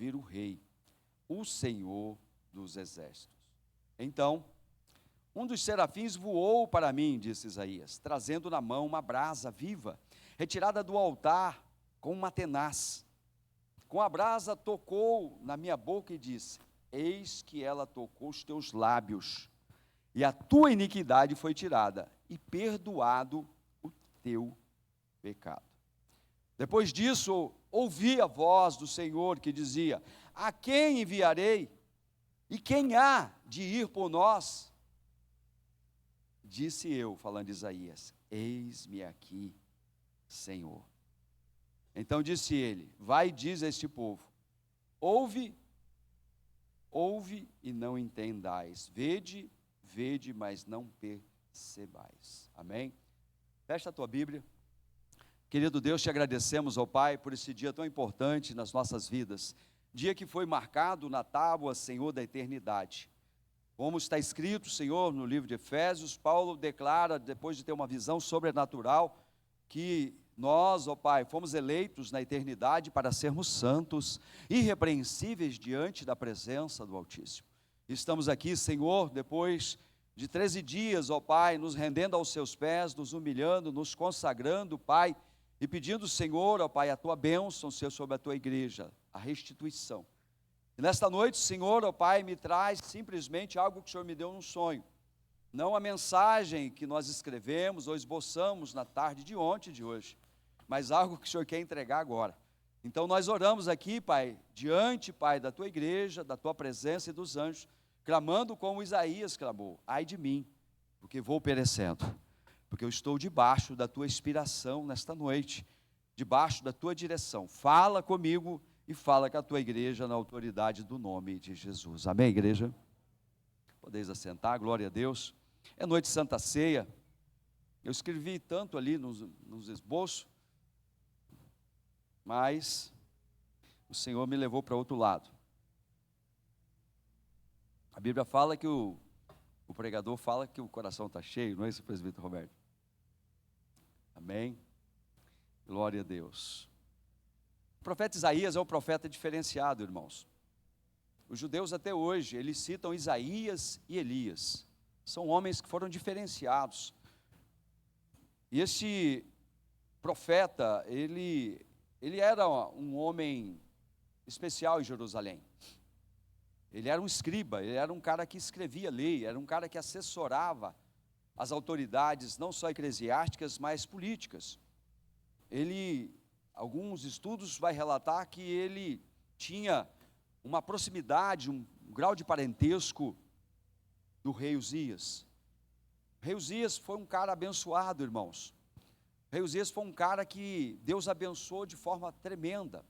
ouvir o rei, o Senhor dos exércitos. Então, um dos serafins voou para mim, disse Isaías, trazendo na mão uma brasa viva, retirada do altar com uma tenaz. Com a brasa tocou na minha boca e disse: eis que ela tocou os teus lábios, e a tua iniquidade foi tirada, e perdoado o teu pecado. Depois disso, ouvi a voz do Senhor que dizia: a quem enviarei? E quem há de ir por nós? Disse eu, falando de Isaías: eis-me aqui, Senhor. Então disse ele: vai e diz a este povo: ouve e não entendais, vede, mas não percebais. Amém? Fecha a tua Bíblia. Querido Deus, te agradecemos, ó Pai, por esse dia tão importante nas nossas vidas, dia que foi marcado na tábua, Senhor, da eternidade. Como está escrito, Senhor, no livro de Efésios, Paulo declara, depois de ter uma visão sobrenatural, que nós, ó Pai, fomos eleitos na eternidade para sermos santos, irrepreensíveis diante da presença do Altíssimo. Estamos aqui, Senhor, depois de 13 dias, ó Pai, nos rendendo aos seus pés, nos humilhando, nos consagrando, Pai, e pedindo, Senhor, ó Pai, a tua bênção, Senhor, sobre a tua igreja, a restituição. E nesta noite, Senhor, ó Pai, me traz simplesmente algo que o Senhor me deu num sonho. Não a mensagem que nós escrevemos ou esboçamos na tarde de ontem e de hoje, mas algo que o Senhor quer entregar agora. Então nós oramos aqui, Pai, diante, Pai, da tua igreja, da tua presença e dos anjos, clamando como Isaías clamou: ai de mim, porque vou perecendo, porque eu estou debaixo da tua inspiração nesta noite, debaixo da tua direção. Fala comigo e fala com a tua igreja na autoridade do nome de Jesus. Amém, igreja? Podeis assentar, glória a Deus. É noite de Santa Ceia. Eu escrevi tanto ali nos esboços, mas o Senhor me levou para outro lado. A Bíblia fala que o pregador fala que o coração está cheio, não é isso, presbítero Roberto? Amém? Glória a Deus. O profeta Isaías é um profeta diferenciado, irmãos. Os judeus até hoje, eles citam Isaías e Elias. São homens que foram diferenciados. E esse profeta, ele era um homem especial em Jerusalém. Ele era um escriba, ele era um cara que escrevia lei, era um cara que assessorava as autoridades, não só eclesiásticas, mas políticas. Alguns estudos vai relatar que ele tinha uma proximidade, um grau de parentesco do rei Uzias. O rei Uzias foi um cara abençoado, irmãos. O rei Uzias foi um cara que Deus abençoou de forma tremenda.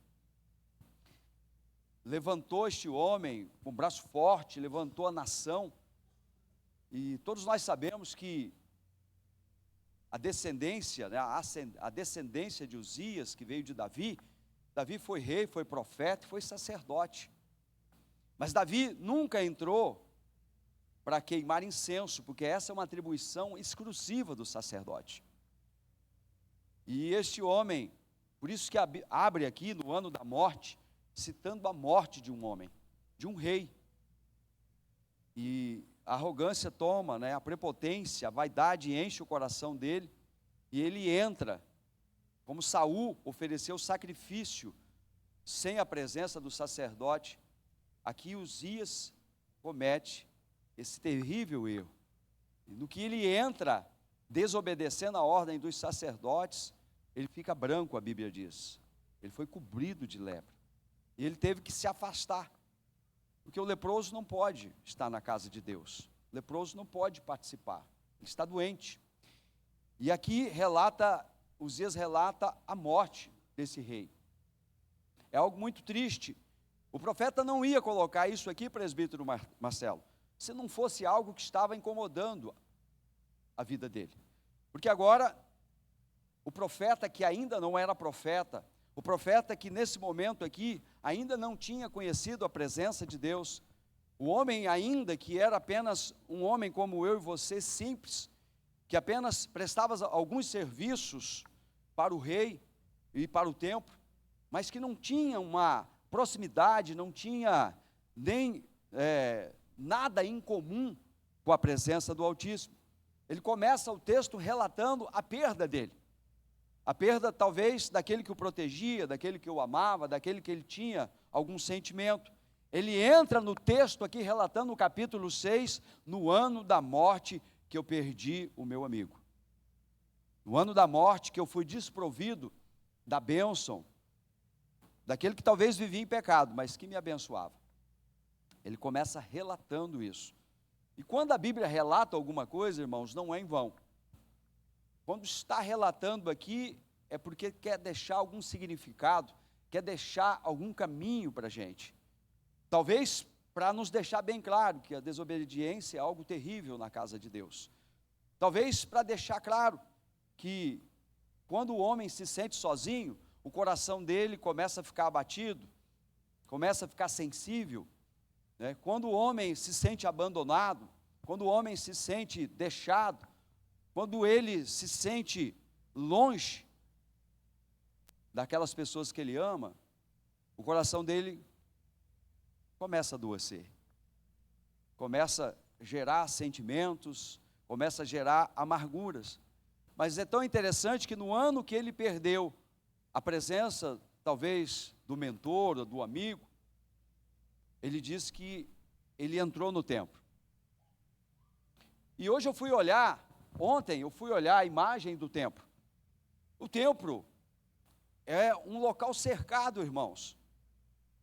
Levantou este homem com um braço forte, levantou a nação. E todos nós sabemos que a descendência, né, a descendência de Uzias, que veio de Davi, Davi foi rei, foi profeta, foi sacerdote. Mas Davi nunca entrou para queimar incenso, porque essa é uma atribuição exclusiva do sacerdote. E este homem, por isso que abre aqui no ano da morte, citando a morte de um homem, de um rei. E a arrogância toma, né, a prepotência, a vaidade enche o coração dele, e ele entra, como Saul ofereceu sacrifício, sem a presença do sacerdote. Aqui Uzias comete esse terrível erro. E no que ele entra, desobedecendo a ordem dos sacerdotes, ele fica branco, a Bíblia diz. Ele foi cobrido de lepra. E ele teve que se afastar. Porque o leproso não pode estar na casa de Deus. O leproso não pode participar. Ele está doente. E aqui Uzias relata a morte desse rei. É algo muito triste. O profeta não ia colocar isso aqui, presbítero Marcelo, se não fosse algo que estava incomodando a vida dele. Porque agora, o profeta que ainda não era profeta, o profeta que nesse momento aqui ainda não tinha conhecido a presença de Deus, o homem ainda que era apenas um homem como eu e você, simples, que apenas prestava alguns serviços para o rei e para o templo, mas que não tinha uma proximidade, não tinha nem nada em comum com a presença do Altíssimo. Ele começa o texto relatando a perda dele. A perda, talvez, daquele que o protegia, daquele que o amava, daquele que ele tinha algum sentimento. Ele entra no texto aqui, relatando no capítulo 6, no ano da morte que eu perdi o meu amigo. No ano da morte que eu fui desprovido da bênção, daquele que talvez vivia em pecado, mas que me abençoava. Ele começa relatando isso. E quando a Bíblia relata alguma coisa, irmãos, não é em vão. Quando está relatando aqui, é porque quer deixar algum significado, quer deixar algum caminho para a gente. Talvez para nos deixar bem claro que a desobediência é algo terrível na casa de Deus. Talvez para deixar claro que quando o homem se sente sozinho, o coração dele começa a ficar abatido, começa a ficar sensível, né? Quando o homem se sente abandonado, quando o homem se sente deixado, quando ele se sente longe daquelas pessoas que ele ama, o coração dele começa a adoecer, começa a gerar sentimentos, começa a gerar amarguras. Mas é tão interessante que no ano que ele perdeu a presença, talvez, do mentor, do amigo, ele diz que ele entrou no templo. E hoje ontem eu fui olhar a imagem do templo. O templo é um local cercado, irmãos.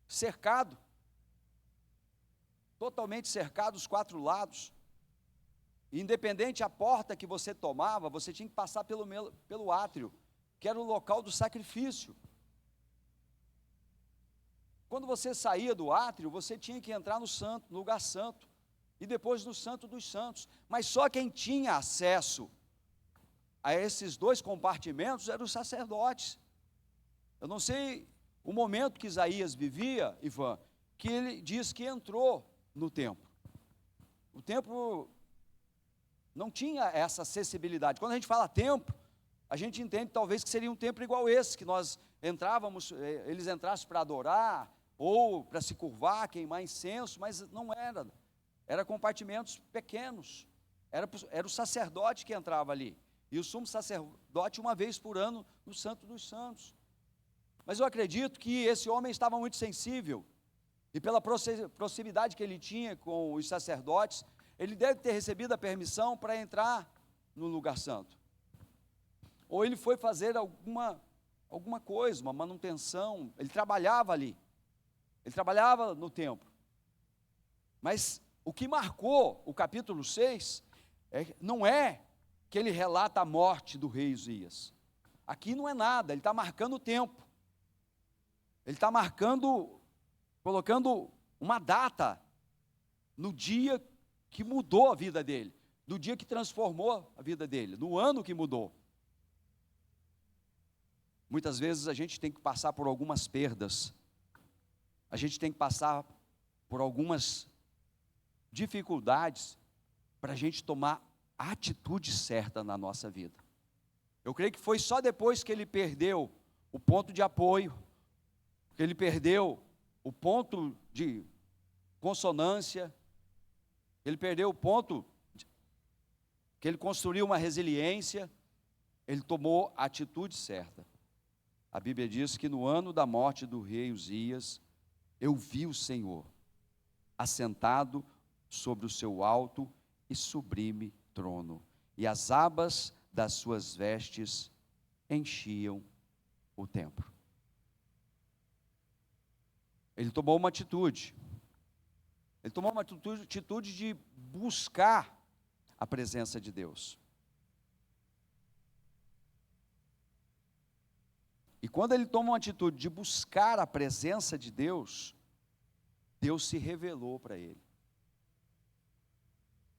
Cercado. Totalmente cercado os 4 lados. Independente a porta que você tomava, você tinha que passar pelo átrio, que era o local do sacrifício. Quando você saía do átrio, você tinha que entrar no lugar santo, e depois no Santo dos Santos. Mas só quem tinha acesso a esses 2 compartimentos eram os sacerdotes. Eu não sei o momento que Isaías vivia, Ivan, que ele diz que entrou no templo. O templo não tinha essa acessibilidade. Quando a gente fala templo, a gente entende talvez que seria um templo igual esse, que nós entrávamos, eles entrassem para adorar, ou para se curvar, queimar incenso, mas não era. Era compartimentos pequenos. Era o sacerdote que entrava ali. E o sumo sacerdote uma vez por ano no Santo dos Santos. Mas eu acredito que esse homem estava muito sensível. E pela proximidade que ele tinha com os sacerdotes, ele deve ter recebido a permissão para entrar no lugar santo. Ou ele foi fazer alguma coisa, uma manutenção. Ele trabalhava ali. Ele trabalhava no templo. Mas o que marcou o capítulo 6 não é que ele relata a morte do rei Uzias. Aqui não é nada, ele está marcando o tempo. Ele está colocando uma data no dia que mudou a vida dele, no dia que transformou a vida dele, no ano que mudou. Muitas vezes a gente tem que passar por algumas perdas, a gente tem que passar por algumas dificuldades para a gente tomar a atitude certa na nossa vida. Eu creio que foi só depois que ele perdeu o ponto de apoio, que ele perdeu o ponto de consonância, ele perdeu o ponto que ele construiu uma resiliência, ele tomou a atitude certa. A Bíblia diz que no ano da morte do rei Uzias, eu vi o Senhor assentado sobre o seu alto e sublime trono, e as abas das suas vestes enchiam o templo. Ele tomou uma atitude. Ele tomou uma atitude de buscar a presença de Deus. E quando ele toma uma atitude de buscar a presença de Deus, Deus se revelou para ele.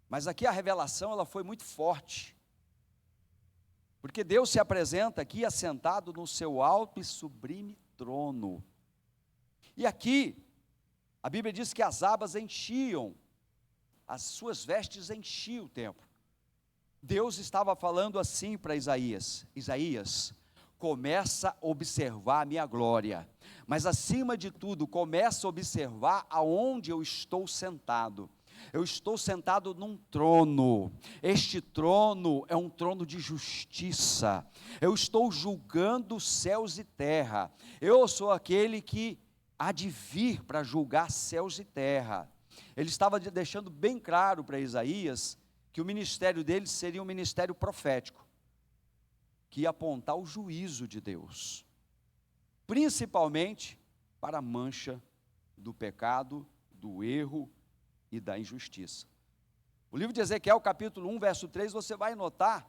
Mas aqui a revelação ela foi muito forte. Porque Deus se apresenta aqui assentado no seu alto e sublime trono. E aqui, a Bíblia diz que as abas enchiam, as suas vestes enchiam o templo. Deus estava falando assim para Isaías: Isaías, começa a observar a minha glória. Mas acima de tudo, começa a observar aonde eu estou sentado. Eu estou sentado num trono. Este trono é um trono de justiça. Eu estou julgando céus e terra. Eu sou aquele que há de vir para julgar céus e terra. Ele estava deixando bem claro para Isaías que o ministério dele seria um ministério profético, que ia apontar o juízo de Deus, principalmente para a mancha do pecado, do erro e da injustiça. O livro de Ezequiel, capítulo 1, verso 3, você vai notar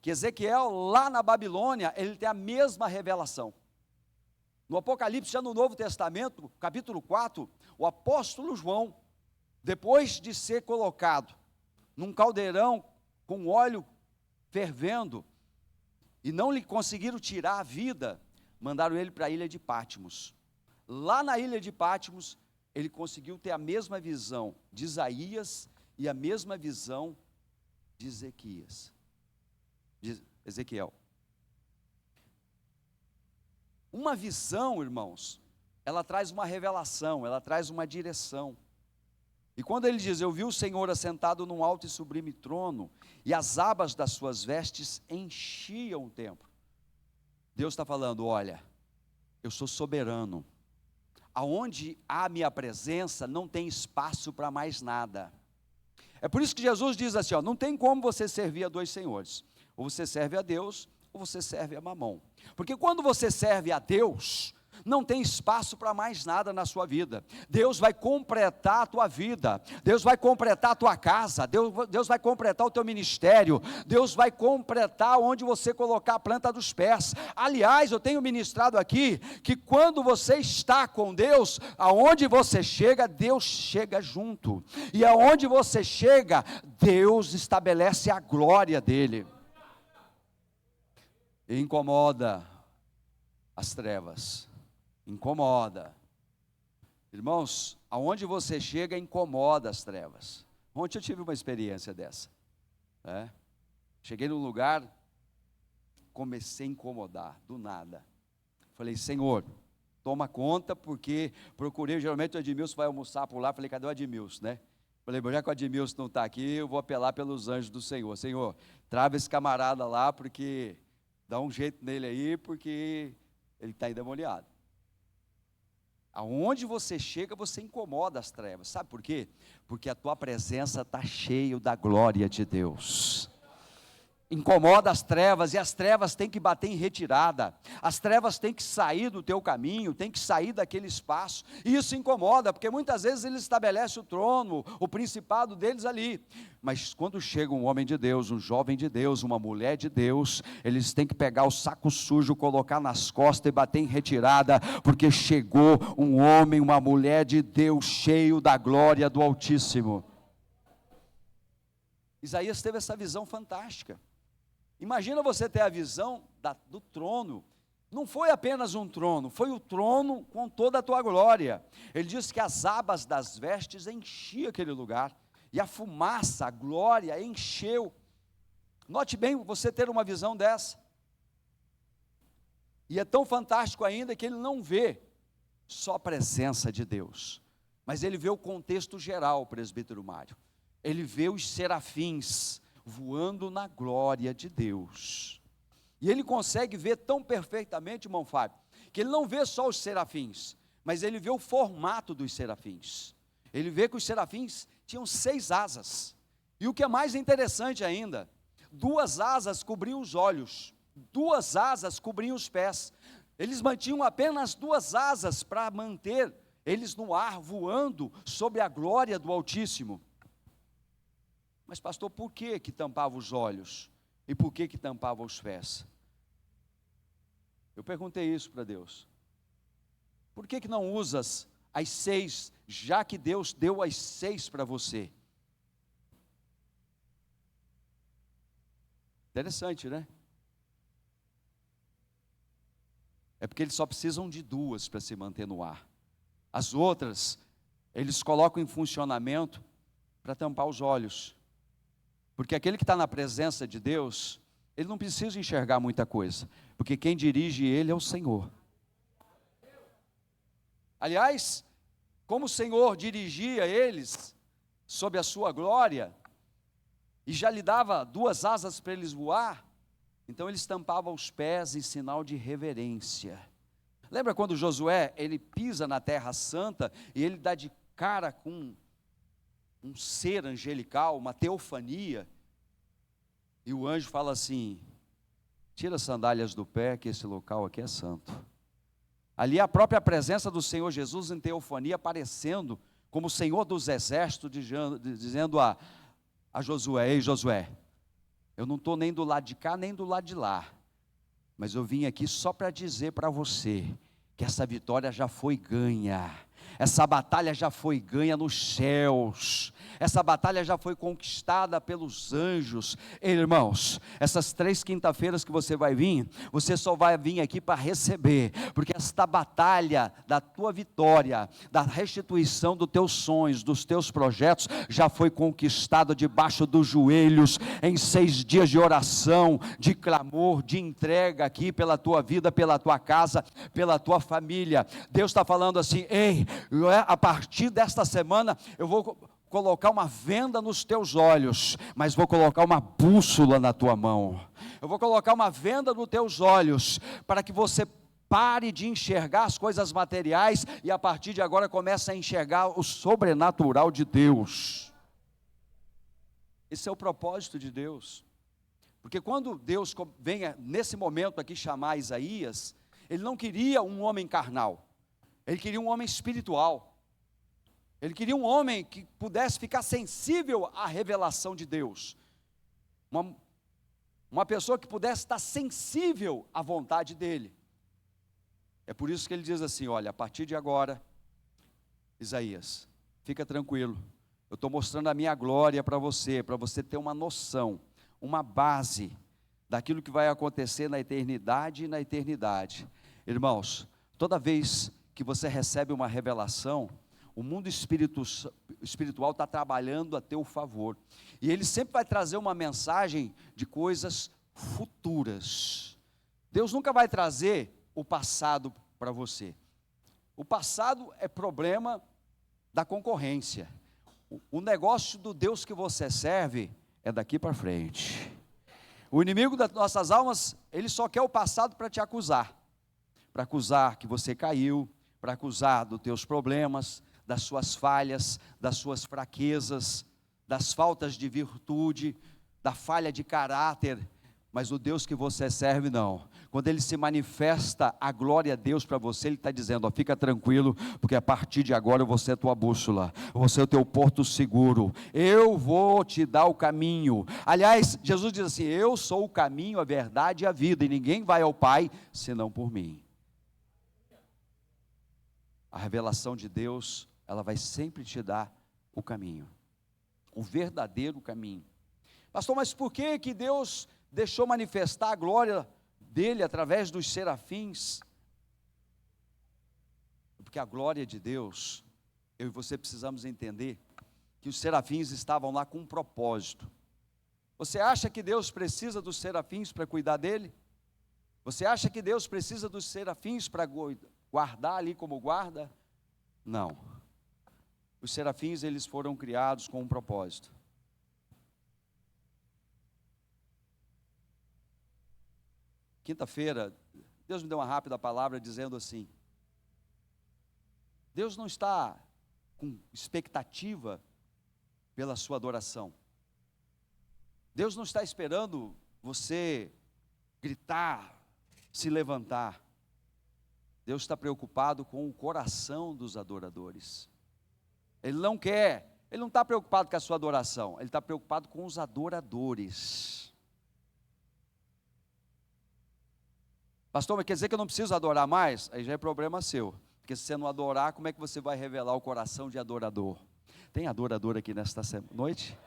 que Ezequiel, lá na Babilônia, ele tem a mesma revelação. No Apocalipse, já no Novo Testamento, capítulo 4, o apóstolo João, depois de ser colocado num caldeirão com óleo fervendo, e não lhe conseguiram tirar a vida, mandaram ele para a ilha de Patmos. Lá na ilha de Patmos, ele conseguiu ter a mesma visão de Isaías e a mesma visão de Ezequiel. Uma visão, irmãos, ela traz uma revelação, ela traz uma direção. E quando ele diz, eu vi o Senhor assentado num alto e sublime trono, e as abas das suas vestes enchiam o templo. Deus está falando, olha, eu sou soberano. Aonde há minha presença, não tem espaço para mais nada. É por isso que Jesus diz assim, ó, não tem como você servir a dois senhores. Ou você serve a Deus, ou você serve a Mamon. Porque quando você serve a Deus, não tem espaço para mais nada na sua vida. Deus vai completar a tua vida, Deus vai completar a tua casa, Deus vai completar o teu ministério, Deus vai completar onde você colocar a planta dos pés. Aliás, eu tenho ministrado aqui, que quando você está com Deus, aonde você chega, Deus chega junto, e aonde você chega, Deus estabelece a glória dele, e incomoda as trevas. Incomoda. Irmãos, aonde você chega, incomoda as trevas. Ontem eu tive uma experiência dessa. Cheguei num lugar, comecei a incomodar, do nada. Falei, Senhor, toma conta, porque procurei, geralmente o Edmilson vai almoçar por lá, falei, cadê o Edmilson, né? Falei, já que o Edmilson não está aqui, eu vou apelar pelos anjos do Senhor. Senhor, trava esse camarada lá, porque dá um jeito nele aí, porque ele está endemoniado. Aonde você chega, você incomoda as trevas. Sabe por quê? Porque a tua presença está cheia da glória de Deus. Incomoda as trevas, e as trevas têm que bater em retirada. As trevas têm que sair do teu caminho, têm que sair daquele espaço. E isso incomoda, porque muitas vezes eles estabelecem o trono, o principado deles ali. Mas quando chega um homem de Deus, um jovem de Deus, uma mulher de Deus, eles têm que pegar o saco sujo, colocar nas costas e bater em retirada, porque chegou um homem, uma mulher de Deus, cheio da glória do Altíssimo. Isaías teve essa visão fantástica. Imagina você ter a visão do trono. Não foi apenas um trono, foi o trono com toda a tua glória. Ele diz que as abas das vestes enchiam aquele lugar, e a fumaça, a glória encheu. Note bem você ter uma visão dessa. E é tão fantástico ainda que ele não vê só a presença de Deus, mas ele vê o contexto geral, presbítero Mário. Ele vê os serafins voando na glória de Deus. E ele consegue ver tão perfeitamente, irmão Fábio, que ele não vê só os serafins, mas ele vê o formato dos serafins. Ele vê que os serafins tinham 6 asas. E o que é mais interessante ainda, 2 asas cobriam os olhos, 2 asas cobriam os pés. Eles mantinham apenas 2 asas para manter eles no ar, voando sobre a glória do Altíssimo. Mas pastor, por que tampava os olhos? E por que tampava os pés? Eu perguntei isso para Deus. Por que não usas as 6, já que Deus deu as 6 para você? Interessante, né? É porque eles só precisam de 2 para se manter no ar. As outras, eles colocam em funcionamento para tampar os olhos. Porque aquele que está na presença de Deus, ele não precisa enxergar muita coisa, porque quem dirige ele é o Senhor. Aliás, como o Senhor dirigia eles sob a sua glória, e já lhe dava 2 asas para eles voar, então ele estampava os pés em sinal de reverência. Lembra quando Josué, ele pisa na terra santa, e ele dá de cara com um ser angelical, uma teofania, e o anjo fala assim: tira as sandálias do pé, que esse local aqui é santo. Ali a própria presença do Senhor Jesus em teofania, aparecendo como o Senhor dos exércitos, dizendo a Josué: ei Josué, eu não estou nem do lado de cá, nem do lado de lá, mas eu vim aqui só para dizer para você, que essa vitória já foi ganha, essa batalha já foi ganha nos céus, essa batalha já foi conquistada pelos anjos. Irmãos, essas 3 quinta-feiras que você vai vir, você só vai vir aqui para receber, porque esta batalha da tua vitória, da restituição dos teus sonhos, dos teus projetos, já foi conquistada debaixo dos joelhos, em 6 dias de oração, de clamor, de entrega aqui pela tua vida, pela tua casa, pela tua família. Deus está falando assim: ei, a partir desta semana eu vou colocar uma venda nos teus olhos, mas vou colocar uma bússola na tua mão. Eu vou colocar uma venda nos teus olhos, para que você pare de enxergar as coisas materiais, e a partir de agora comece a enxergar o sobrenatural de Deus. Esse é o propósito de Deus, porque quando Deus vem nesse momento aqui chamar Isaías, Ele não queria um homem carnal, Ele queria um homem espiritual. Ele queria um homem que pudesse ficar sensível à revelação de Deus, uma pessoa que pudesse estar sensível à vontade dEle. É por isso que ele diz assim: olha, a partir de agora, Isaías, fica tranquilo, eu estou mostrando a minha glória para você ter uma noção, uma base daquilo que vai acontecer na eternidade e na eternidade. Irmãos, toda vez que você recebe uma revelação, o mundo espiritual está trabalhando a teu favor, e ele sempre vai trazer uma mensagem de coisas futuras. Deus nunca vai trazer o passado para você. O passado é problema da concorrência. O negócio do Deus que você serve é daqui para frente. O inimigo das nossas almas, ele só quer o passado para te acusar, para acusar que você caiu, para acusar dos teus problemas, das suas falhas, das suas fraquezas, das faltas de virtude, da falha de caráter. Mas o Deus que você serve não. Quando Ele se manifesta a glória a Deus para você, Ele está dizendo: ó, fica tranquilo, porque a partir de agora eu vou ser a tua bússola, eu vou ser o teu porto seguro, eu vou te dar o caminho. Aliás, Jesus diz assim: eu sou o caminho, a verdade e a vida, e ninguém vai ao Pai senão por mim. A revelação de Deus, ela vai sempre te dar o caminho, o verdadeiro caminho. Pastor, mas por que Deus deixou manifestar a glória dele através dos serafins? Porque a glória de Deus, eu e você precisamos entender que os serafins estavam lá com um propósito. Você acha que Deus precisa dos serafins para cuidar dele? Você acha que Deus precisa dos serafins para guardar ali como guarda? Não. Os serafins, eles foram criados com um propósito. Quinta-feira, Deus me deu uma rápida palavra dizendo assim: Deus não está com expectativa pela sua adoração. Deus não está esperando você gritar, se levantar. Deus está preocupado com o coração dos adoradores. Ele não está preocupado com a sua adoração, Ele está preocupado com os adoradores. Pastor, mas quer dizer que eu não preciso adorar mais? Aí já é problema seu, porque se você não adorar, como é que você vai revelar o coração de adorador? Tem adorador aqui nesta noite?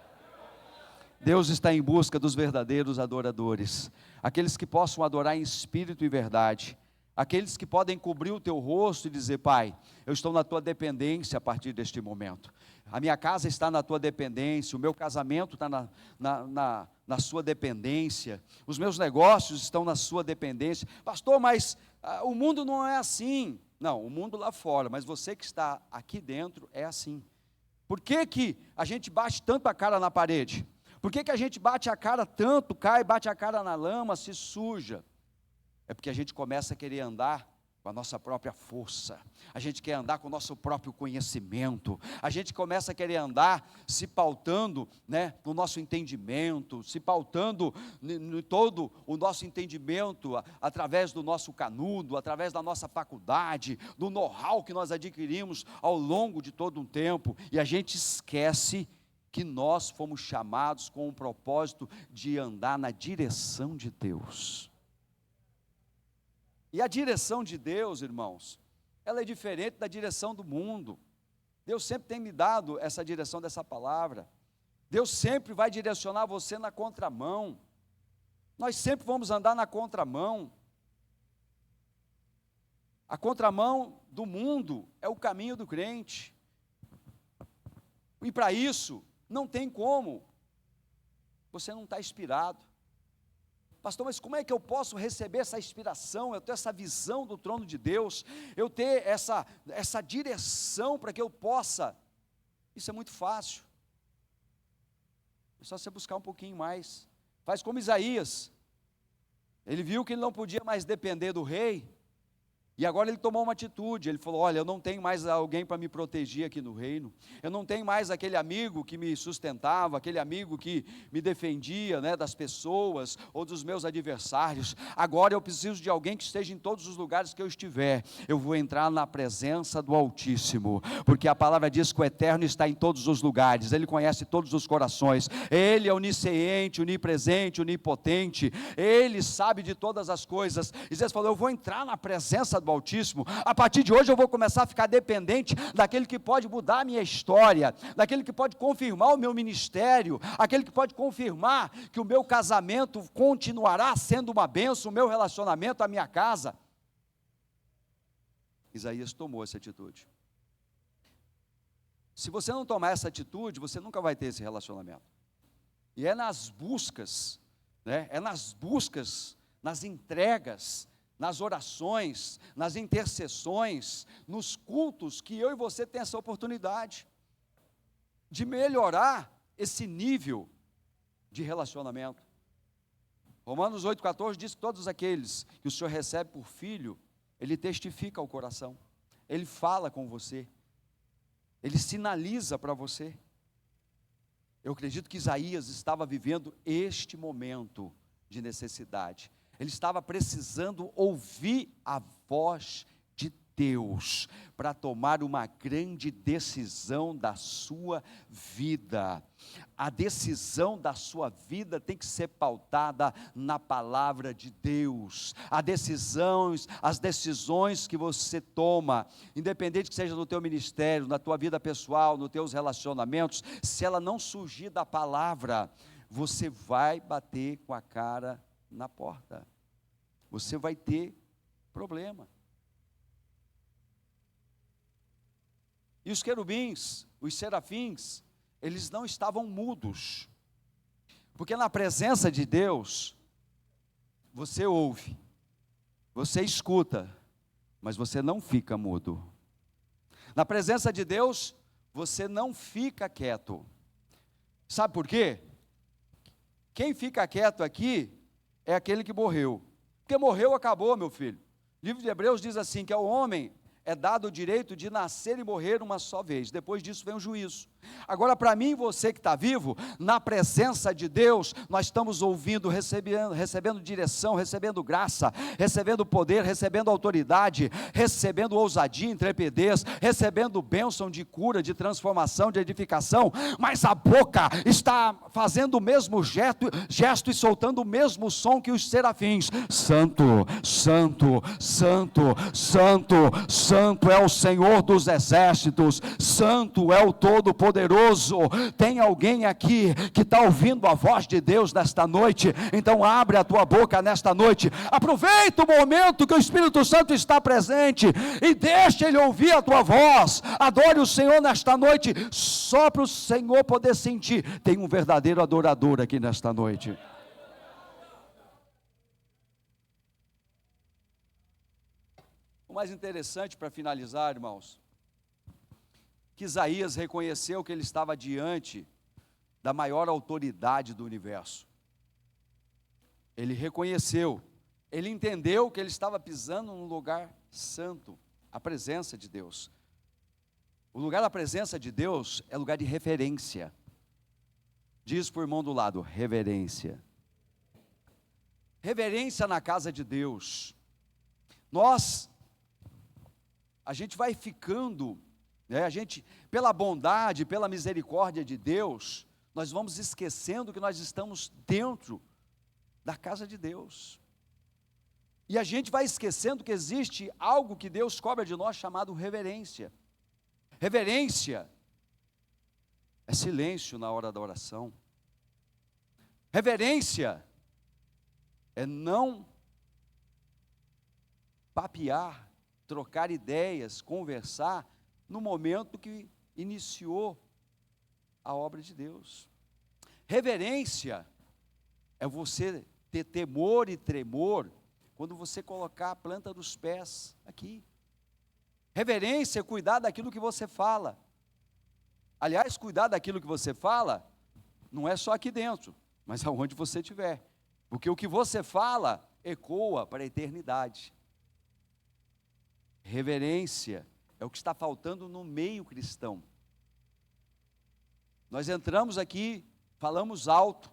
Deus está em busca dos verdadeiros adoradores, aqueles que possam adorar em espírito e verdade, aqueles que podem cobrir o teu rosto e dizer: Pai, eu estou na tua dependência a partir deste momento, a minha casa está na tua dependência, o meu casamento está na sua dependência, os meus negócios estão na sua dependência. Pastor, mas o mundo não é assim. Não, o mundo lá fora, mas você que está aqui dentro é assim. Por que que a gente bate tanto a cara na parede? Por que que a gente bate a cara tanto, cai, bate a cara na lama, se suja? É porque a gente começa a querer andar com a nossa própria força, a gente quer andar com o nosso próprio conhecimento, a gente começa a querer andar se pautando, no nosso entendimento, se pautando no todo o nosso entendimento, através do nosso canudo, através da nossa faculdade, do know-how que nós adquirimos ao longo de todo um tempo, e a gente esquece que nós fomos chamados com o propósito de andar na direção de Deus. E a direção de Deus, irmãos, ela é diferente da direção do mundo. Deus sempre tem me dado essa direção dessa palavra. Deus sempre vai direcionar você na contramão. Nós sempre vamos andar na contramão. A contramão do mundo é o caminho do crente. E para isso, não tem como. Você não está inspirado. Pastor, mas como é que eu posso receber essa inspiração, eu ter essa visão do trono de Deus, eu ter essa direção para que eu possa? Isso é muito fácil. É só você buscar um pouquinho mais. Faz como Isaías. Ele viu que ele não podia mais depender do rei, e agora ele tomou uma atitude. Ele falou: olha, eu não tenho mais alguém para me proteger aqui no reino, eu não tenho mais aquele amigo que me sustentava, aquele amigo que me defendia, das pessoas ou dos meus adversários. Agora eu preciso de alguém que esteja em todos os lugares que eu estiver. Eu vou entrar na presença do Altíssimo, porque a palavra diz que o Eterno está em todos os lugares, Ele conhece todos os corações, Ele é onisciente, onipresente, onipotente, Ele sabe de todas as coisas. Isaías falou: eu vou entrar na presença do Altíssimo. A partir de hoje eu vou começar a ficar dependente daquele que pode mudar a minha história, daquele que pode confirmar o meu ministério, aquele que pode confirmar que o meu casamento continuará sendo uma bênção, o meu relacionamento, a minha casa. Isaías tomou essa atitude. Se você não tomar essa atitude, você nunca vai ter esse relacionamento. E é nas buscas, nas entregas, nas orações, nas intercessões, nos cultos, que eu e você tem essa oportunidade de melhorar esse nível de relacionamento. Romanos 8,14 diz que todos aqueles que o Senhor recebe por filho, Ele testifica ao coração, Ele fala com você, Ele sinaliza para você. Eu acredito que Isaías estava vivendo este momento de necessidade. Ele estava precisando ouvir a voz de Deus para tomar uma grande decisão da sua vida. A decisão da sua vida tem que ser pautada na palavra de Deus. As decisões que você toma, independente que seja no teu ministério, na tua vida pessoal, nos teus relacionamentos, se ela não surgir da palavra, você vai bater com a cara na porta, você vai ter problema. E os querubins, os serafins, eles não estavam mudos, porque na presença de Deus, você ouve, você escuta, mas você não fica mudo. Na presença de Deus, você não fica quieto. Sabe por quê? Quem fica quieto aqui é aquele que morreu, porque morreu, acabou, meu filho. O livro de Hebreus diz assim, que ao homem é dado o direito de nascer e morrer uma só vez, depois disso vem o juízo. Agora, para mim e você que está vivo, na presença de Deus, nós estamos ouvindo, recebendo direção, recebendo graça, recebendo poder, recebendo autoridade, recebendo ousadia, intrepidez, recebendo bênção de cura, de transformação, de edificação, mas a boca está fazendo o mesmo gesto e soltando o mesmo som que os serafins: santo, santo, santo, santo, santo, Santo é o Senhor dos exércitos, Santo é o Todo-Poderoso. Tem alguém aqui que está ouvindo a voz de Deus nesta noite? Então abre a tua boca nesta noite, aproveita o momento que o Espírito Santo está presente e deixa Ele ouvir a tua voz. Adore o Senhor nesta noite, só para o Senhor poder sentir. Tem um verdadeiro adorador aqui nesta noite. O mais interessante, para finalizar, irmãos, que Isaías reconheceu que ele estava diante da maior autoridade do universo. Ele reconheceu, ele entendeu que ele estava pisando num lugar santo, a presença de Deus. O lugar da presença de Deus é lugar de reverência. Diz para o irmão do lado, reverência. Reverência na casa de Deus. A gente vai ficando, a gente, pela bondade, pela misericórdia de Deus, nós vamos esquecendo que nós estamos dentro da casa de Deus. E a gente vai esquecendo que existe algo que Deus cobra de nós chamado reverência. Reverência é silêncio na hora da oração. Reverência é não papear, trocar ideias, conversar no momento que iniciou a obra de Deus. Reverência é você ter temor e tremor quando você colocar a planta dos pés aqui. Reverência é cuidar daquilo que você fala. Aliás, cuidar daquilo que você fala não é só aqui dentro, mas aonde você estiver, porque o que você fala ecoa para a eternidade. Reverência é o que está faltando no meio cristão. Nós entramos aqui, falamos alto,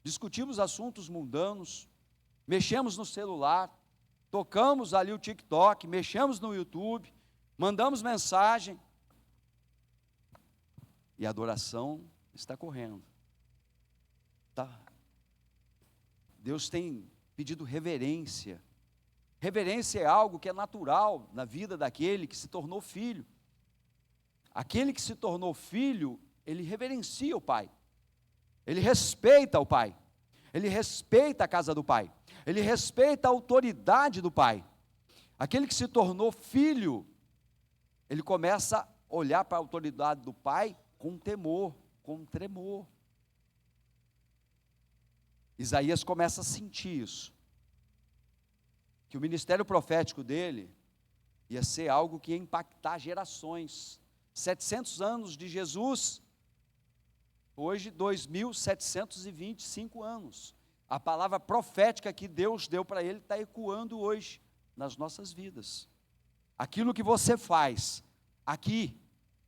discutimos assuntos mundanos, mexemos no celular, tocamos ali o TikTok, mexemos no YouTube, mandamos mensagem, e a adoração está correndo. Tá? Deus tem pedido reverência. Reverência é algo que é natural na vida daquele que se tornou filho. Aquele que se tornou filho, ele reverencia o pai. Ele respeita o pai. Ele respeita a casa do pai. Ele respeita a autoridade do pai. Aquele que se tornou filho, ele começa a olhar para a autoridade do pai com temor, com tremor. Isaías começa a sentir isso. Que o ministério profético dele ia ser algo que ia impactar gerações. 700 anos de Jesus, hoje 2.725 anos. A palavra profética que Deus deu para ele está ecoando hoje nas nossas vidas. Aquilo que você faz aqui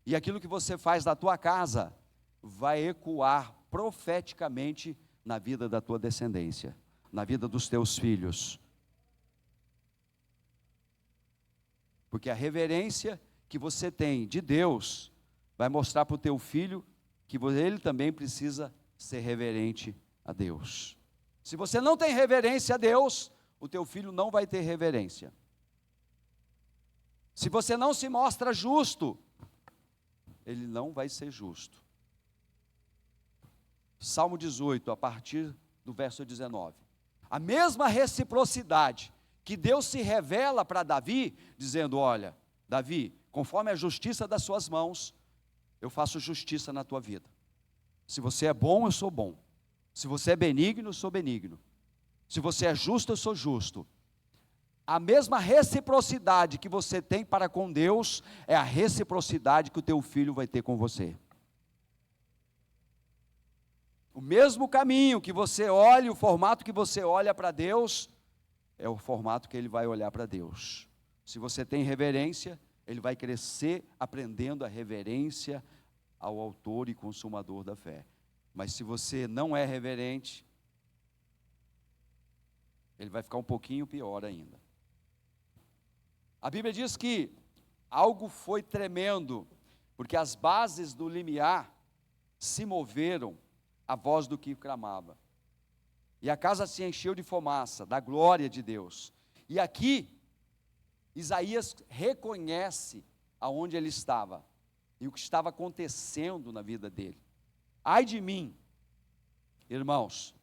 e aquilo que você faz na tua casa vai ecoar profeticamente na vida da tua descendência, na vida dos teus filhos. Porque a reverência que você tem de Deus vai mostrar para o teu filho que ele também precisa ser reverente a Deus. Se você não tem reverência a Deus, o teu filho não vai ter reverência. Se você não se mostra justo, ele não vai ser justo. Salmo 18, a partir do verso 19. A mesma reciprocidade que Deus se revela para Davi, dizendo, olha, Davi, conforme a justiça das suas mãos, eu faço justiça na tua vida. Se você é bom, eu sou bom. Se você é benigno, eu sou benigno. Se você é justo, eu sou justo. A mesma reciprocidade que você tem para com Deus, é a reciprocidade que o teu filho vai ter com você. O mesmo caminho que você olha, o formato que você olha para Deus, é o formato que ele vai olhar para Deus. Se você tem reverência, ele vai crescer aprendendo a reverência ao autor e consumador da fé. Mas se você não é reverente, ele vai ficar um pouquinho pior ainda. A Bíblia diz que algo foi tremendo, porque as bases do limiar se moveram à voz do que clamava. E a casa se encheu de fumaça, da glória de Deus. E aqui, Isaías reconhece aonde ele estava e o que estava acontecendo na vida dele. Ai de mim, irmãos,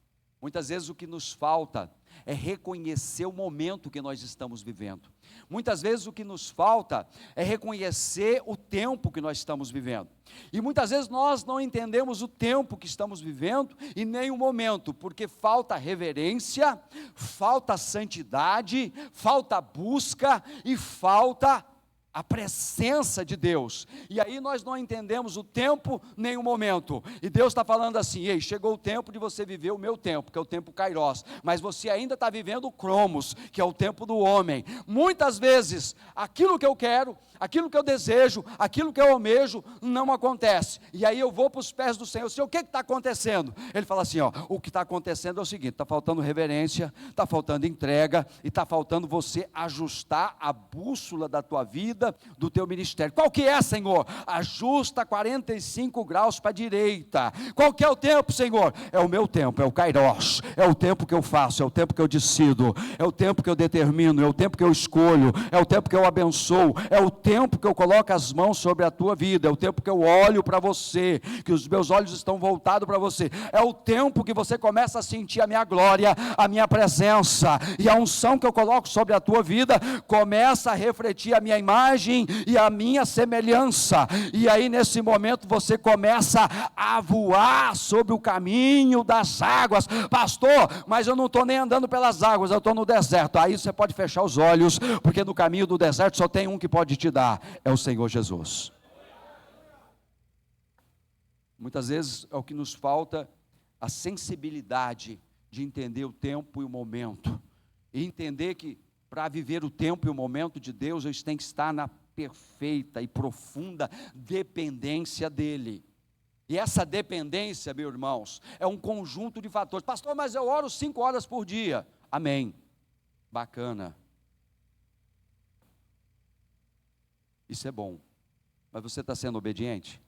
muitas vezes o que nos falta é reconhecer o momento que nós estamos vivendo. Muitas vezes o que nos falta é reconhecer o tempo que nós estamos vivendo. E muitas vezes nós não entendemos o tempo que estamos vivendo e nem o momento, porque falta reverência, falta santidade, falta busca e falta a presença de Deus. E aí nós não entendemos o tempo nem o momento. E Deus está falando assim: ei, chegou o tempo de você viver o meu tempo, que é o tempo Kairos, mas você ainda está vivendo o Cromos, que é o tempo do homem. Muitas vezes, aquilo que eu quero, aquilo que eu desejo, aquilo que eu almejo, não acontece. E aí eu vou para os pés do Senhor: Senhor, o que está acontecendo? Ele fala assim: ó, o que está acontecendo é o seguinte, está faltando reverência, está faltando entrega, e está faltando você ajustar a bússola da tua vida, do teu ministério. Qual que é, Senhor? Ajusta 45 graus para a direita. Qual que é o tempo, Senhor? É o meu tempo, é o Kairos, é o tempo que eu faço, é o tempo que eu decido, é o tempo que eu determino, é o tempo que eu escolho, é o tempo que eu abençoo, é o tempo que eu coloco as mãos sobre a tua vida, é o tempo que eu olho para você, que os meus olhos estão voltados para você, é o tempo que você começa a sentir a minha glória, a minha presença, e a unção que eu coloco sobre a tua vida começa a refletir a minha imagem e a minha semelhança, e aí nesse momento você começa a voar sobre o caminho das águas. Pastor, mas eu não estou nem andando pelas águas, eu estou no deserto. Aí você pode fechar os olhos, porque no caminho do deserto só tem um que pode te dar, é o Senhor Jesus. Muitas vezes é o que nos falta, a sensibilidade de entender o tempo e o momento, e entender que para viver o tempo e o momento de Deus, eles têm que estar na perfeita e profunda dependência dEle. E essa dependência, meus irmãos, é um conjunto de fatores. Pastor, mas eu oro 5 horas por dia. Amém. Bacana. Isso é bom. Mas você está sendo obediente?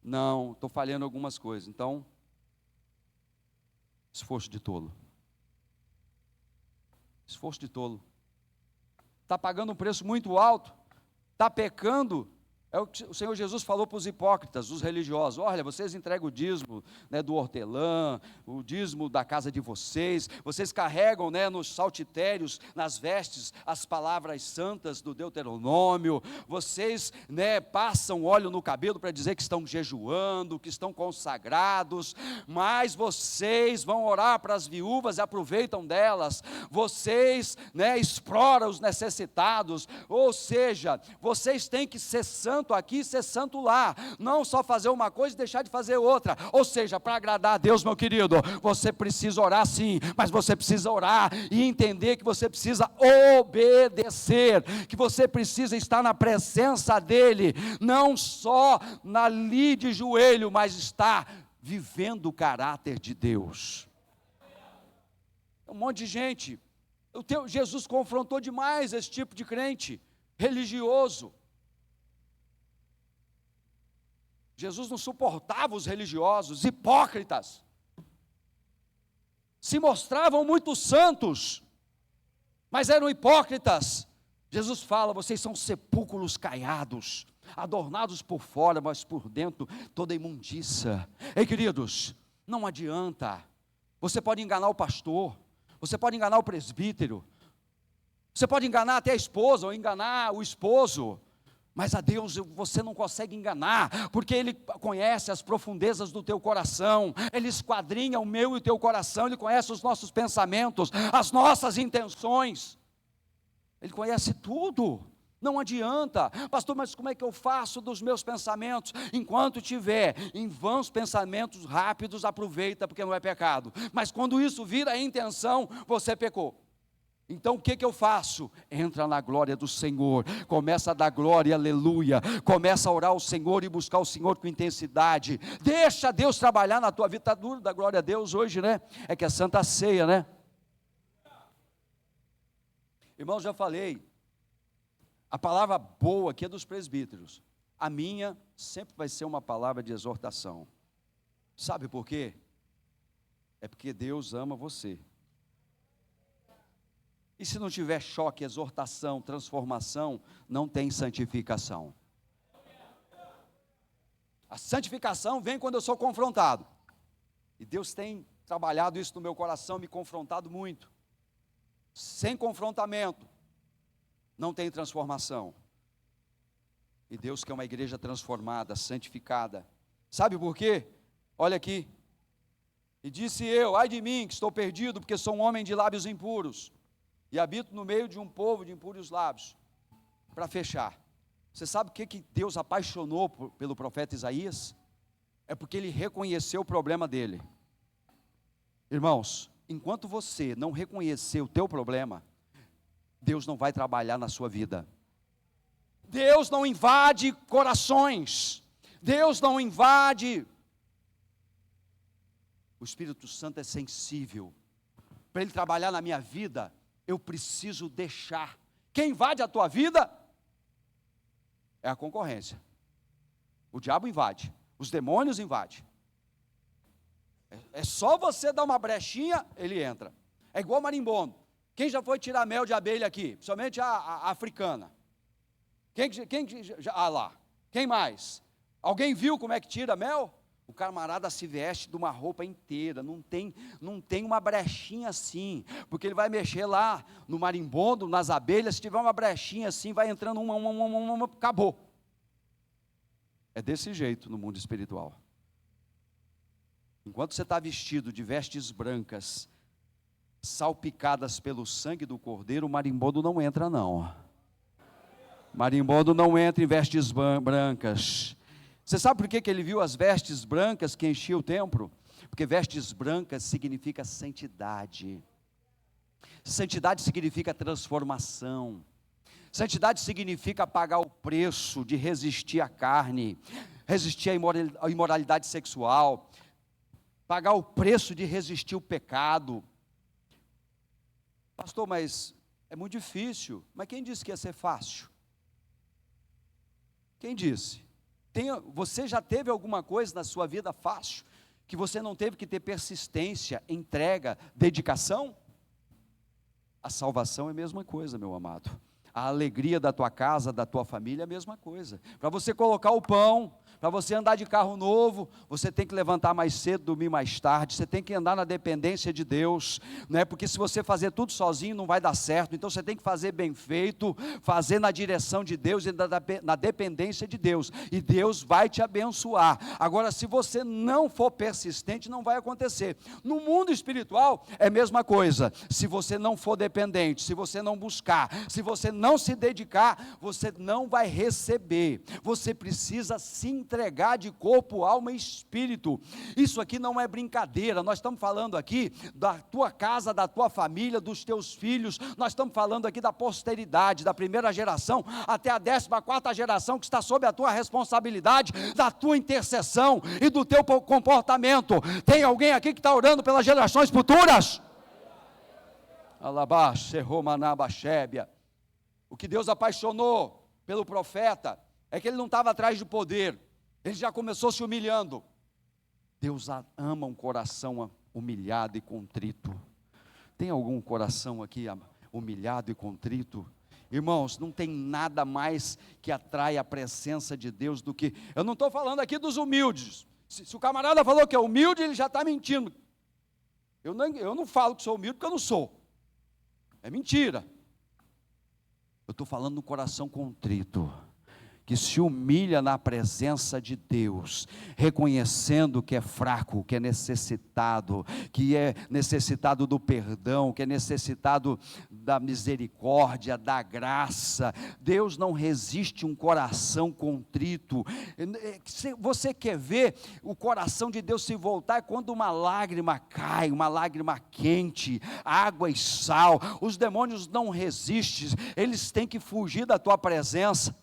Não, estou falhando algumas coisas. Então, esforço de tolo. Esforço de tolo. Está pagando um preço muito alto, está pecando. É o que o Senhor Jesus falou para os hipócritas, os religiosos: olha, vocês entregam o dízimo, né, do hortelã, o dízimo da casa de vocês carregam, né, nos saltitérios, nas vestes, as palavras santas do Deuteronômio, vocês, né, passam óleo no cabelo para dizer que estão jejuando, que estão consagrados, mas vocês vão orar para as viúvas e aproveitam delas, vocês, né, exploram os necessitados. Ou seja, vocês têm que ser santos aqui, ser santo lá, não só fazer uma coisa e deixar de fazer outra. Ou seja, para agradar a Deus, meu querido, você precisa orar sim, mas você precisa orar e entender que você precisa obedecer, que você precisa estar na presença dEle, não só ali de joelho, mas estar vivendo o caráter de Deus. Um monte de gente, Jesus confrontou demais esse tipo de crente religioso. Jesus não suportava os religiosos, hipócritas, se mostravam muito santos, mas eram hipócritas. Jesus fala: vocês são sepulcros caiados, adornados por fora, mas por dentro toda imundícia. Ei, queridos, não adianta. Você pode enganar o pastor, você pode enganar o presbítero, você pode enganar até a esposa, ou enganar o esposo, mas a Deus você não consegue enganar, porque Ele conhece as profundezas do teu coração, Ele esquadrinha o meu e o teu coração, Ele conhece os nossos pensamentos, as nossas intenções, Ele conhece tudo. Não adianta, pastor, mas como é que eu faço dos meus pensamentos? Enquanto tiver em vãos pensamentos rápidos, aproveita, porque não é pecado, mas quando isso vira a intenção, você pecou. Então o que eu faço? Entra na glória do Senhor, começa a dar glória, aleluia, começa a orar ao Senhor e buscar o Senhor com intensidade, deixa Deus trabalhar na tua vida. Está duro da glória a Deus hoje, né? É que é Santa Ceia, né? Irmãos, já falei, a palavra boa aqui é dos presbíteros, a minha sempre vai ser uma palavra de exortação. Sabe por quê? É porque Deus ama você. E se não tiver choque, exortação, transformação, não tem santificação. A santificação vem quando eu sou confrontado. E Deus tem trabalhado isso no meu coração, me confrontado muito. Sem confrontamento, não tem transformação. E Deus quer uma igreja transformada, santificada. Sabe por quê? Olha aqui. E disse eu, ai de mim, que estou perdido, porque sou um homem de lábios impuros, e habito no meio de um povo de impuros lábios. Para fechar, você sabe o que Deus apaixonou pelo profeta Isaías? É porque ele reconheceu o problema dele. Irmãos, enquanto você não reconhecer o teu problema, Deus não vai trabalhar na sua vida. Deus não invade corações, Deus não invade. O Espírito Santo é sensível. Para Ele trabalhar na minha vida, eu preciso deixar. Quem invade a tua vida é a concorrência. O diabo invade, os demônios invadem. É só você dar uma brechinha, ele entra. É igual marimbondo. Quem já foi tirar mel de abelha aqui? Principalmente a africana. Lá. Quem mais? Alguém viu como é que tira mel? O camarada se veste de uma roupa inteira, não tem uma brechinha assim, porque ele vai mexer lá no marimbondo, nas abelhas, se tiver uma brechinha assim, vai entrando uma, acabou. É desse jeito no mundo espiritual. Enquanto você está vestido de vestes brancas, salpicadas pelo sangue do Cordeiro, o marimbondo não entra não. Marimbondo não entra em vestes brancas. Você sabe por que ele viu as vestes brancas que enchiam o templo? Porque vestes brancas significa santidade. Santidade significa transformação. Santidade significa pagar o preço de resistir à carne, resistir à imoralidade sexual, pagar o preço de resistir ao pecado. Pastor, mas é muito difícil. Mas quem disse que ia ser fácil? Quem disse? Você já teve alguma coisa na sua vida fácil, que você não teve que ter persistência, entrega, dedicação? A salvação é a mesma coisa, meu amado. A alegria da tua casa, da tua família é a mesma coisa. Para você colocar o pão, para você andar de carro novo, você tem que levantar mais cedo, dormir mais tarde, você tem que andar na dependência de Deus, não é? Porque se você fazer tudo sozinho não vai dar certo, então você tem que fazer bem feito, fazer na direção de Deus e na dependência de Deus, e Deus vai te abençoar. Agora, se você não for persistente, não vai acontecer. No mundo espiritual é a mesma coisa. Se você não for dependente, se você não buscar, se você não se dedicar, você não vai receber. Você precisa se entregar de corpo, alma e espírito. Isso aqui não é brincadeira. Nós estamos falando aqui da tua casa, da tua família, dos teus filhos. Nós estamos falando aqui da posteridade, da primeira geração até a 14ª geração, que está sob a tua responsabilidade, da tua intercessão e do teu comportamento. Tem alguém aqui que está orando pelas gerações futuras? Alabaxe, romanabachébia. O que Deus apaixonou pelo profeta é que ele não estava atrás do poder, ele já começou se humilhando. Deus ama um coração humilhado e contrito. Tem algum coração aqui humilhado e contrito? Irmãos, não tem nada mais que atrai a presença de Deus do que... Eu não estou falando aqui dos humildes. Se o camarada falou que é humilde, ele já está mentindo. Eu não falo que sou humilde porque eu não sou. É mentira. Eu estou falando no coração contrito, que se humilha na presença de Deus, reconhecendo que é fraco, que é necessitado do perdão, que é necessitado da misericórdia, da graça. Deus não resiste um coração contrito. Você quer ver o coração de Deus se voltar quando uma lágrima cai, uma lágrima quente, água e sal. Os demônios não resistem, eles têm que fugir da tua presença.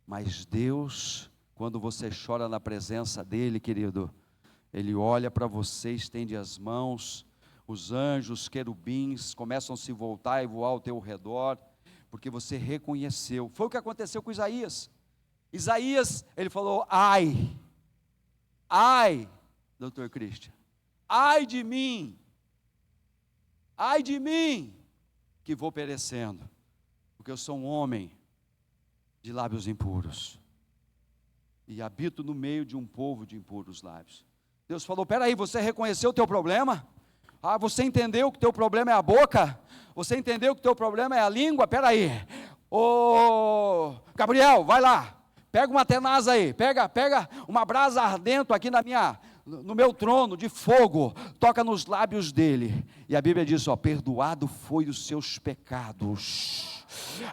Mas Deus, quando você chora na presença dEle, querido, Ele olha para você, estende as mãos, os anjos, os querubins começam a se voltar e voar ao teu redor, porque você reconheceu. Foi o que aconteceu com Isaías. Isaías, ele falou, ai, doutor Christian, ai de mim, que vou perecendo, porque eu sou um homem de lábios impuros, e habito no meio de um povo de impuros lábios. Deus falou, peraí, você reconheceu o teu problema? Você entendeu que o teu problema é a boca? Você entendeu que o teu problema é a língua? Peraí, ô Gabriel, vai lá, pega uma tenaz aí, pega uma brasa ardente aqui no meu trono de fogo, toca nos lábios dele, e a Bíblia diz, perdoado foi os seus pecados.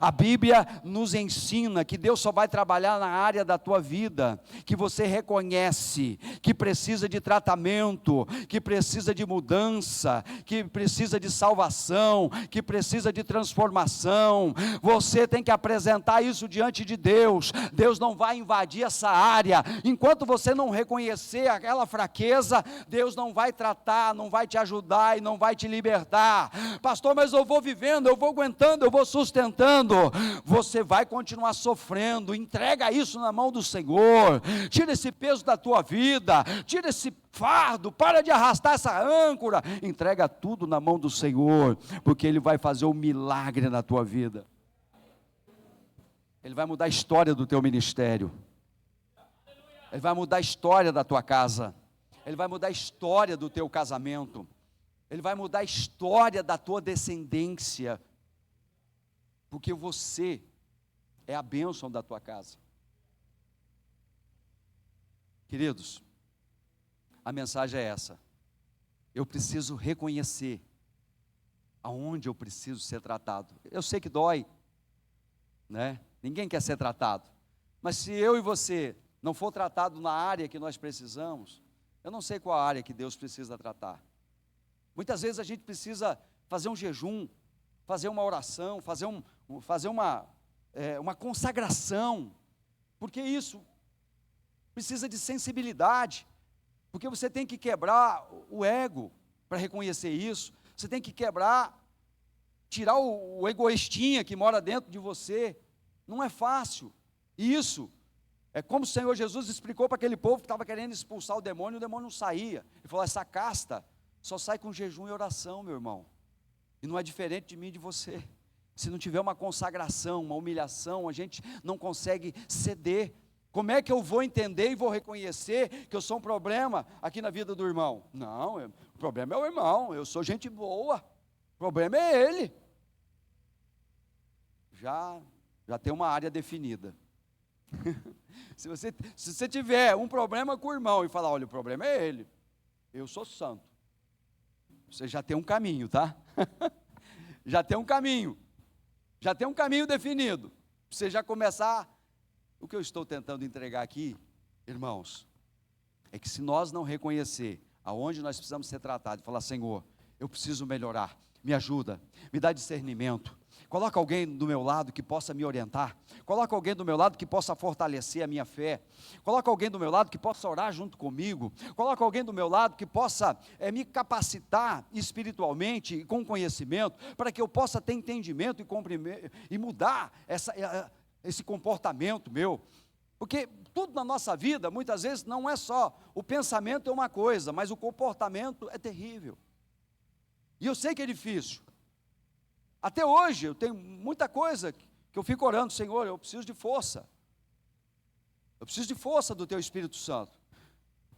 A Bíblia nos ensina que Deus só vai trabalhar na área da tua vida que você reconhece que precisa de tratamento, que precisa de mudança, que precisa de salvação, que precisa de transformação. Você tem que apresentar isso diante de Deus. Deus não vai invadir essa área enquanto você não reconhecer aquela fraqueza. Deus não vai tratar, não vai te ajudar e não vai te libertar. Pastor, mas eu vou vivendo, eu vou aguentando, eu vou sustentando. Você vai continuar sofrendo. Entrega isso na mão do Senhor. Tira esse peso da tua vida, tira esse fardo, para de arrastar essa âncora, entrega tudo na mão do Senhor, porque Ele vai fazer um milagre na tua vida. Ele vai mudar a história do teu ministério, Ele vai mudar a história da tua casa, Ele vai mudar a história do teu casamento, Ele vai mudar a história da tua descendência, porque você é a bênção da tua casa. Queridos, a mensagem é essa: eu preciso reconhecer aonde eu preciso ser tratado. Eu sei que dói, né? Ninguém quer ser tratado, mas se eu e você não for tratado na área que nós precisamos, eu não sei qual a área que Deus precisa tratar. Muitas vezes a gente precisa fazer um jejum, fazer uma oração, fazer uma consagração, porque isso precisa de sensibilidade, porque você tem que quebrar o ego para reconhecer isso, você tem que tirar o egoístinha que mora dentro de você. Não é fácil. Isso é como o Senhor Jesus explicou para aquele povo que estava querendo expulsar o demônio não saía. Ele falou, essa casta só sai com jejum e oração, meu irmão. E não é diferente de mim e de você. Se não tiver uma consagração, uma humilhação, a gente não consegue ceder. Como é que eu vou entender e vou reconhecer que eu sou um problema aqui na vida do irmão? Não, o problema é o irmão, eu sou gente boa, o problema é ele. Já tem uma área definida. Se você tiver um problema com o irmão e falar, olha, o problema é ele, eu sou santo, você já tem um caminho, tá? Já tem um caminho definido, você já começar. O que eu estou tentando entregar aqui, irmãos, é que se nós não reconhecer aonde nós precisamos ser tratados, falar, Senhor, eu preciso melhorar, me ajuda, me dá discernimento, coloca alguém do meu lado que possa me orientar, coloca alguém do meu lado que possa fortalecer a minha fé, coloca alguém do meu lado que possa orar junto comigo, coloca alguém do meu lado que possa me capacitar espiritualmente e com conhecimento, para que eu possa ter entendimento e mudar esse comportamento meu, porque tudo na nossa vida, muitas vezes, não é só, o pensamento é uma coisa, mas o comportamento é terrível, e eu sei que é difícil, até hoje eu tenho muita coisa que eu fico orando, Senhor, eu preciso de força do Teu Espírito Santo.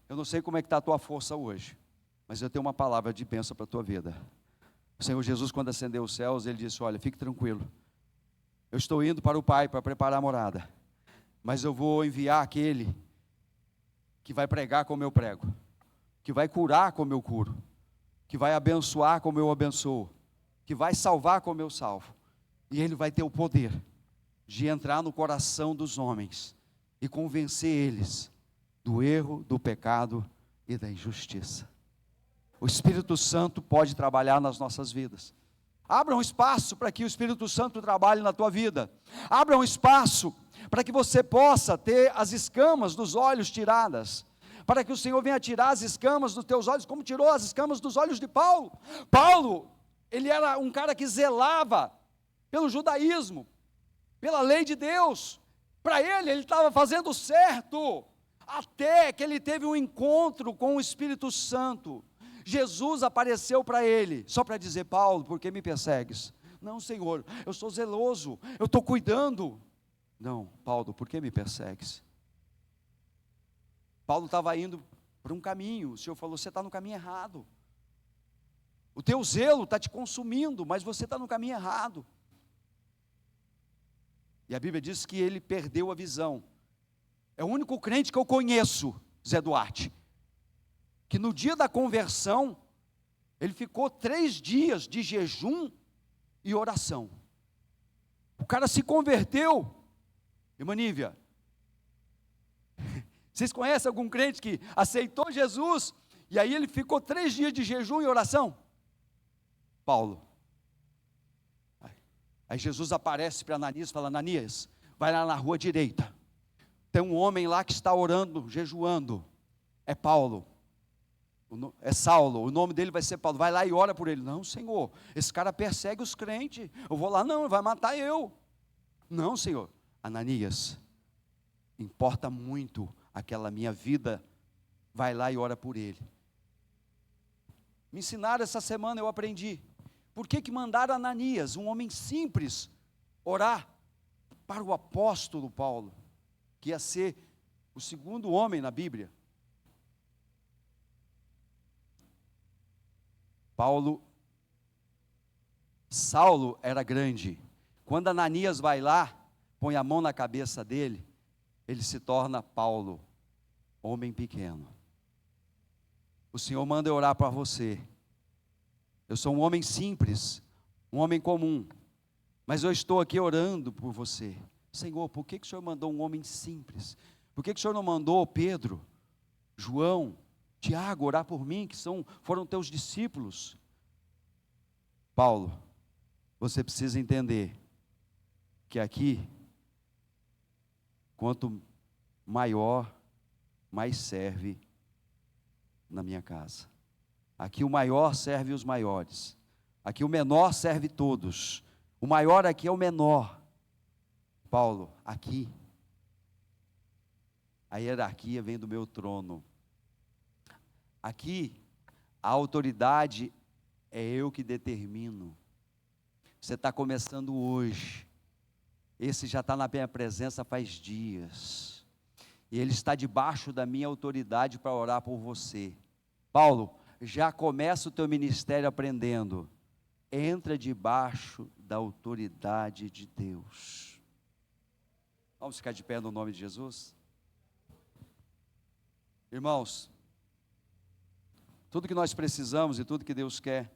Eu não sei como é que está a tua força hoje, mas eu tenho uma palavra de bênção para a tua vida. O Senhor Jesus, quando ascendeu os céus, Ele disse, olha, fique tranquilo, eu estou indo para o Pai para preparar a morada, mas eu vou enviar aquele que vai pregar como eu prego, que vai curar como eu curo, que vai abençoar como eu abençoo, que vai salvar como eu salvo, e Ele vai ter o poder de entrar no coração dos homens e convencer eles do erro, do pecado e da injustiça. O Espírito Santo pode trabalhar nas nossas vidas. Abra um espaço para que o Espírito Santo trabalhe na tua vida. Abra um espaço para que você possa ter as escamas dos olhos tiradas, para que o Senhor venha tirar as escamas dos teus olhos, como tirou as escamas dos olhos de Paulo. Paulo, ele era um cara que zelava pelo judaísmo, pela lei de Deus. Para ele estava fazendo certo, até que ele teve um encontro com o Espírito Santo. Jesus apareceu para ele, só para dizer, Paulo, por que me persegues? Não, Senhor, eu sou zeloso, eu estou cuidando. Não, Paulo, por que me persegues? Paulo estava indo para um caminho, o Senhor falou, você está no caminho errado. O teu zelo está te consumindo, mas você está no caminho errado. E a Bíblia diz que ele perdeu a visão. É o único crente que eu conheço, Zé Duarte, que no dia da conversão, ele ficou 3 dias de jejum e oração. O cara se converteu. Irmã Nívia, vocês conhecem algum crente que aceitou Jesus, e aí ele ficou 3 dias de jejum e oração? Paulo. Aí Jesus aparece para Ananias e fala, Ananias, vai lá na rua direita, tem um homem lá que está orando, jejuando, é Paulo, é Saulo, o nome dele vai ser Paulo, vai lá e ora por ele. Não, Senhor, esse cara persegue os crentes, eu vou lá, não, ele vai matar eu. Não, Senhor. Ananias, importa muito aquela minha vida, vai lá e ora por ele. Me ensinaram essa semana, eu aprendi. Por que mandaram Ananias, um homem simples, orar para o apóstolo Paulo, que ia ser o segundo homem na Bíblia? Saulo era grande. Quando Ananias vai lá, põe a mão na cabeça dele, ele se torna Paulo, homem pequeno. O Senhor manda eu orar para você. Eu sou um homem simples, um homem comum, mas eu estou aqui orando por você. Senhor, por que o Senhor mandou um homem simples? Por que o Senhor não mandou Pedro, João, Tiago orar por mim, que foram teus discípulos? Paulo, você precisa entender que aqui, quanto maior, mais serve na minha casa. Aqui o maior serve os maiores. Aqui o menor serve todos. O maior aqui é o menor. Paulo, aqui, a hierarquia vem do meu trono. Aqui, a autoridade é eu que determino. Você está começando hoje. Esse já está na minha presença faz dias. E ele está debaixo da minha autoridade para orar por você. Paulo, já começa o teu ministério aprendendo. Entra debaixo da autoridade de Deus. Vamos ficar de pé no nome de Jesus? Irmãos, tudo que nós precisamos e tudo que Deus quer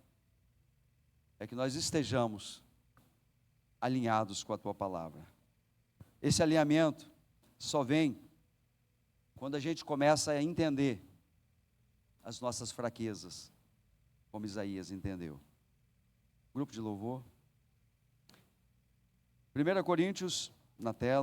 é que nós estejamos alinhados com a tua palavra. Esse alinhamento só vem quando a gente começa a entender as nossas fraquezas, como Isaías entendeu. Grupo de louvor. 1 Coríntios, na tela.